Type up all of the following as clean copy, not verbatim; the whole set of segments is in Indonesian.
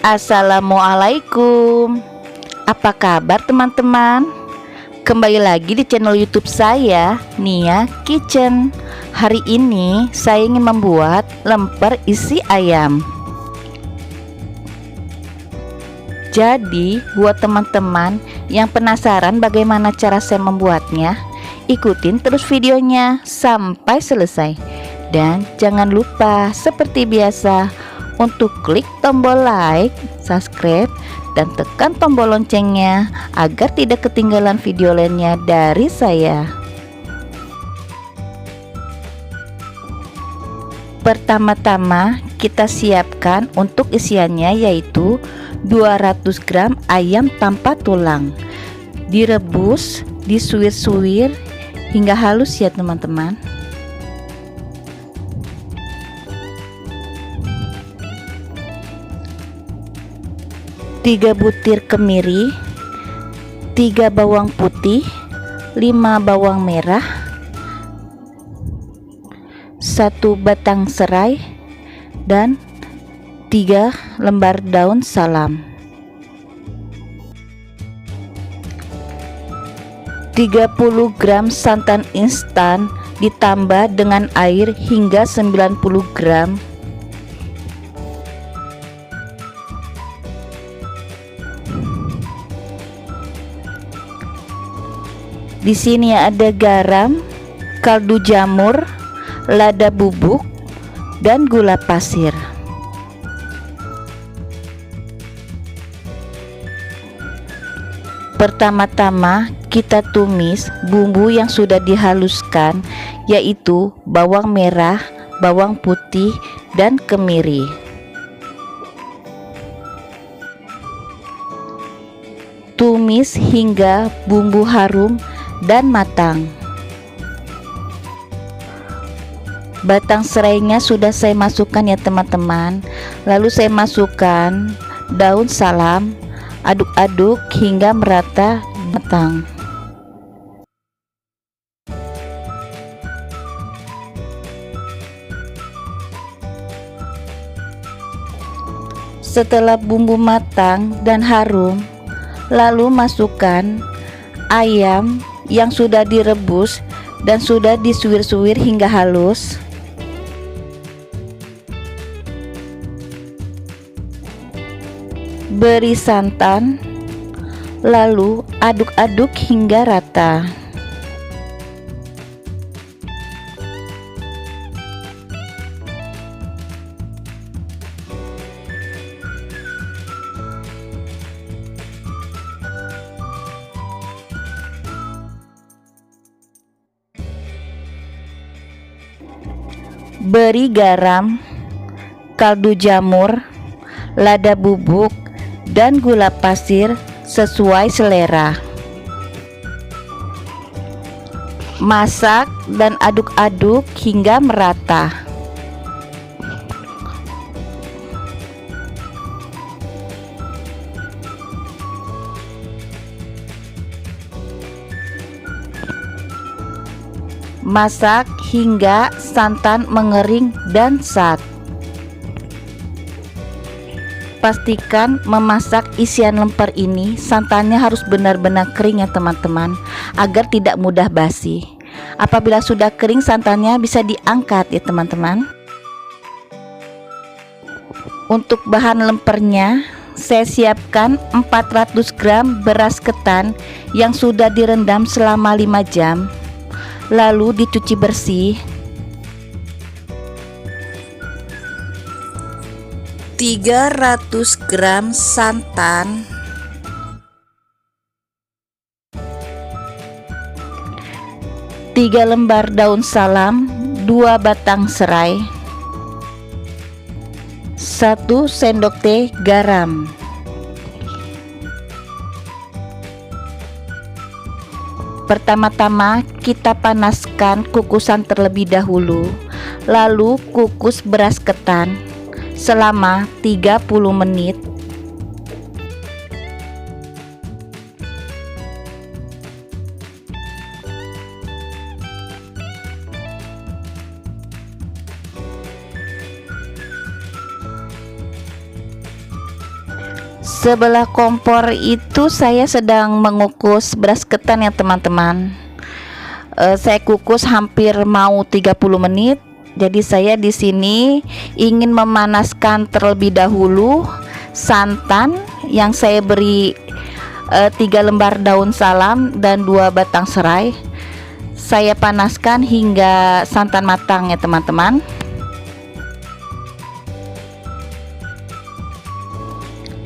Assalamualaikum. Apa kabar teman-teman? Kembali lagi di channel YouTube saya, Nia Kitchen. Hari ini saya ingin membuat lemper isi ayam. Jadi, buat teman-teman yang penasaran bagaimana cara saya membuatnya, ikutin terus videonya sampai selesai. Dan jangan lupa seperti biasa untuk klik tombol like, subscribe, dan tekan tombol loncengnya agar tidak ketinggalan video lainnya dari saya. Pertama-tama kita siapkan untuk isiannya, yaitu 200 gram ayam tanpa tulang. Direbus, disuir-suir hingga halus ya teman-teman. 3 butir kemiri, 3 bawang putih, 5 bawang merah, 1 batang serai, dan 3 lembar daun salam. 30 gram santan instan ditambah dengan air hingga 90 gram. Di sini ada garam, kaldu jamur, lada bubuk, dan gula pasir. Pertama-tama kita tumis bumbu yang sudah dihaluskan, yaitu bawang merah, bawang putih, dan kemiri. Tumis hingga bumbu harum dan matang. Batang serainya sudah saya masukkan ya teman-teman. Lalu saya masukkan daun salam, aduk-aduk hingga merata matang. Setelah bumbu matang dan harum, lalu masukkan ayam yang sudah direbus dan sudah disuir-suir hingga halus. Beri santan, lalu aduk-aduk hingga rata. Beri garam, kaldu jamur, lada bubuk, dan gula pasir sesuai selera. Masak dan aduk-aduk hingga merata. Masak hingga santan mengering dan sat. Pastikan memasak isian lemper ini santannya harus benar-benar kering ya teman-teman, agar tidak mudah basi. Apabila sudah kering santannya bisa diangkat ya teman-teman. Untuk bahan lempernya saya siapkan 400 gram beras ketan yang sudah direndam selama 5 jam. Lalu dicuci bersih. 300 gram santan, 3 lembar daun salam, 2 batang serai, 1 sendok teh garam. Pertama-tama kita panaskan kukusan terlebih dahulu, lalu kukus beras ketan selama 30 menit. Sebelah kompor itu saya sedang mengukus beras ketan ya teman-teman. Saya kukus hampir mau 30 menit. Jadi saya di sini ingin memanaskan terlebih dahulu santan yang saya beri 3 lembar daun salam dan 2 batang serai. Saya panaskan hingga santan matang ya teman-teman.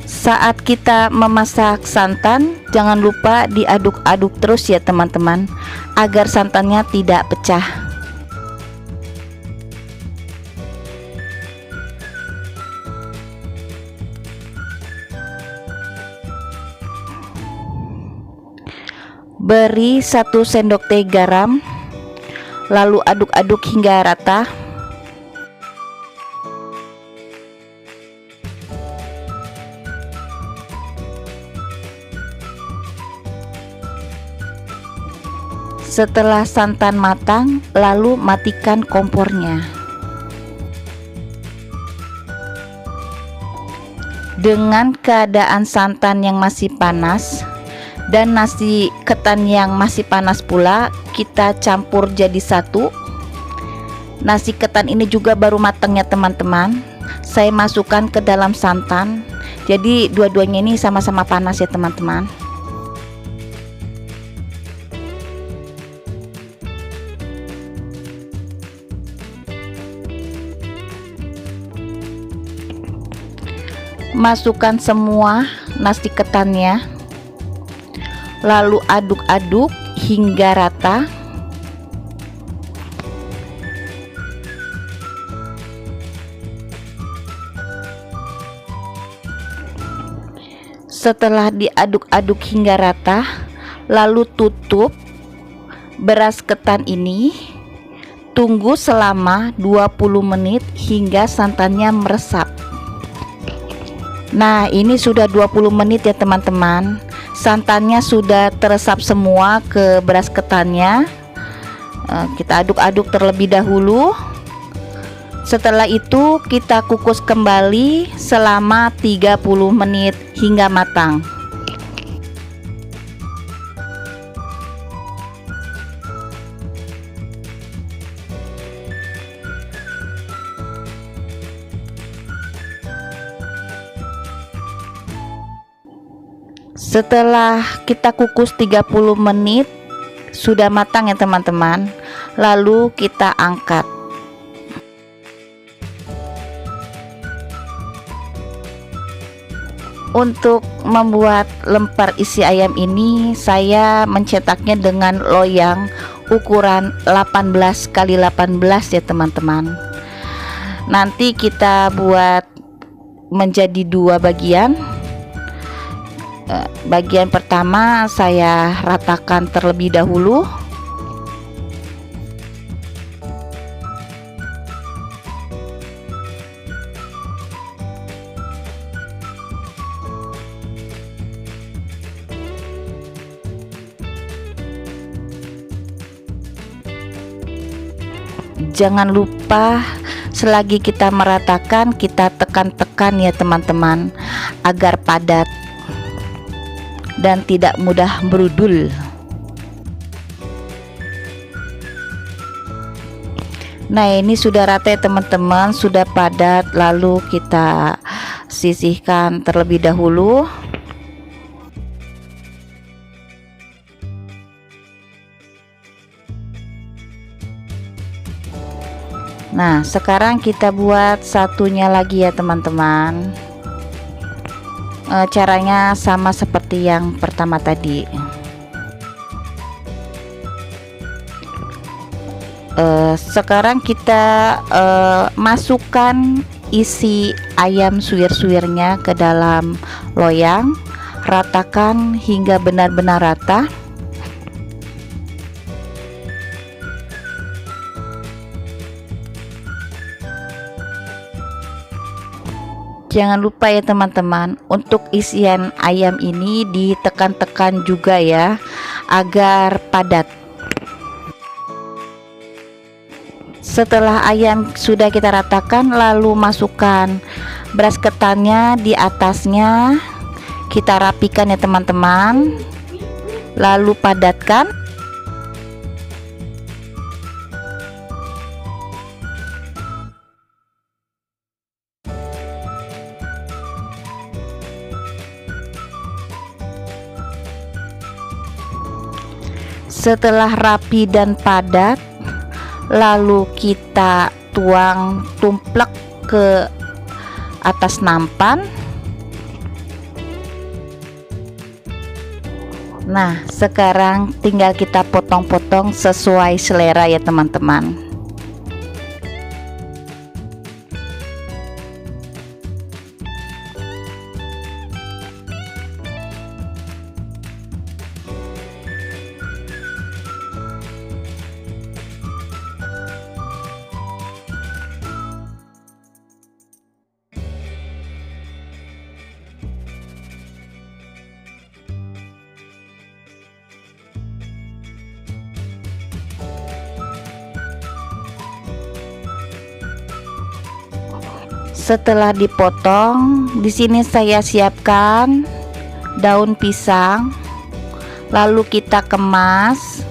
Saat kita memasak santan, jangan lupa diaduk-aduk terus ya teman-teman, agar santannya tidak pecah. Beri 1 sendok teh garam, lalu aduk-aduk hingga rata. Setelah santan matang, lalu matikan kompornya. Dengan keadaan santan yang masih panas dan nasi ketan yang masih panas pula, kita campur jadi satu. Nasi ketan ini juga baru matang ya teman-teman. Saya masukkan ke dalam santan. Jadi dua-duanya ini sama-sama panas ya teman-teman. Masukkan semua nasi ketannya, lalu aduk-aduk hingga rata. Setelah diaduk-aduk hingga rata, lalu tutup beras ketan ini, tunggu selama 20 menit hingga santannya meresap. Nah, ini sudah 20 menit ya teman-teman. Santannya sudah teresap semua ke beras ketannya. Kita aduk-aduk terlebih dahulu. Setelah itu kita kukus kembali selama 30 menit hingga matang. Setelah kita kukus 30 menit sudah matang ya teman-teman, lalu kita angkat. Untuk membuat lemper isi ayam ini, saya mencetaknya dengan loyang ukuran 18 x 18 ya teman-teman. Nanti kita buat menjadi 2 bagian. Bagian pertama saya ratakan terlebih dahulu. Jangan lupa selagi kita meratakan, kita tekan-tekan ya teman-teman, agar padat dan tidak mudah berudul. Nah, ini sudah rata ya teman-teman, sudah padat. Lalu kita sisihkan terlebih dahulu. Nah, sekarang kita buat satunya lagi ya teman-teman. Caranya sama seperti yang pertama tadi. Sekarang kita masukkan isi ayam suwir-suwirnya ke dalam loyang, ratakan hingga benar-benar rata. Jangan lupa ya teman-teman, untuk isian ayam ini ditekan-tekan juga ya, agar padat. Setelah ayam sudah kita ratakan, lalu masukkan beras ketannya di atasnya, Kita rapikan ya teman-teman, lalu padatkan. Setelah rapi dan padat, lalu kita tuang tumplek ke atas nampan. Nah, sekarang tinggal kita potong-potong sesuai selera ya teman-teman. Setelah dipotong, di sini saya siapkan daun pisang, lalu kita kemas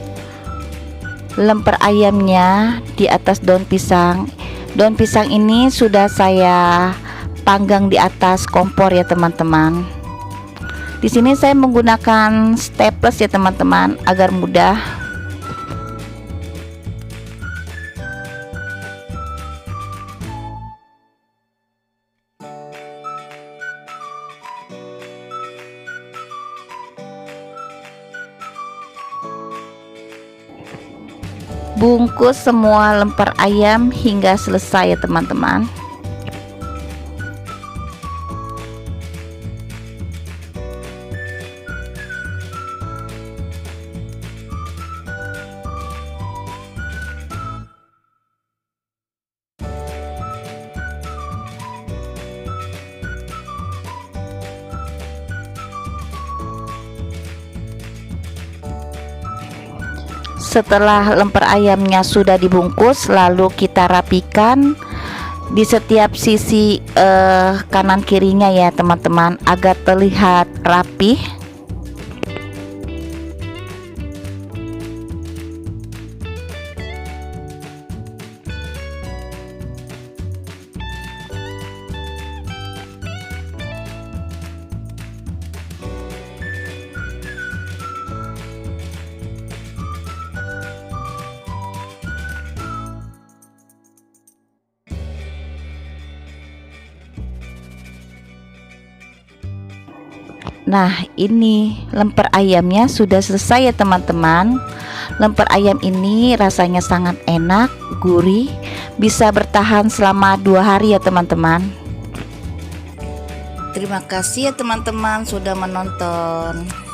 lemper ayamnya di atas daun pisang. Daun pisang ini sudah saya panggang di atas kompor ya teman-teman. Di sini saya menggunakan staples ya teman-teman agar mudah. Bungkus semua lemper ayam hingga selesai ya teman-teman. Setelah lemper ayamnya sudah dibungkus, lalu kita rapikan di setiap sisi kanan kirinya ya teman-teman, agar terlihat rapih. Nah, ini lemper ayamnya sudah selesai ya teman-teman. Lemper ayam ini rasanya sangat enak, gurih, bisa bertahan selama 2 hari ya teman-teman. Terima kasih ya teman-teman sudah menonton.